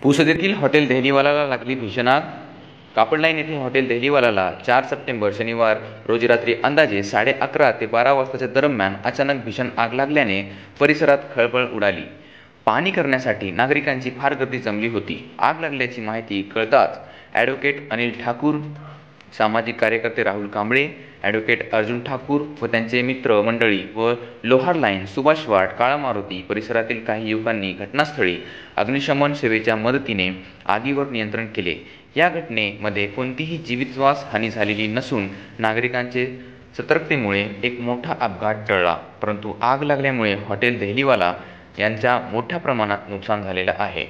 पुसद येथील हॉटेल दहलीवालाला लागली भीषण आग। कापड लाईन येथे हॉटेल दहलीवालाला 4 सप्टेंबर शनिवार रोजी रात्री अंदाजे 11:30 ते 12 वाजताच्या दरम्यान अचानक भीषण आग लागल्याने परिसरात खळबळ उडाली। पाहणी करण्यासाठी नागरिकांची फार गर्दी जमली होती। आग लागल्याची माहिती कळताच ॲडव्होकेट अनिल ठाकूर, सामाजिक कार्यकर्ते राहुल कांबळे, ॲडव्होकेट अर्जुन ठाकूर व त्यांचे मित्र मंडळी व लोहार लाईन, सुभाष वाड, काळा मारुती परिसरातील काही युवकांनी घटनास्थळी अग्निशमन सेवेच्या मदतीने आगीवर नियंत्रण केले। या घटनेमध्ये कोणतीही जीवितवास हानी झालेली नसून नागरिकांचे सतर्कतेमुळे एक मोठा अपघात टळला। परंतु आग लागल्यामुळे हॉटेल दहलीवाला यांचा मोठ्या प्रमाणात नुकसान झालेलं आहे।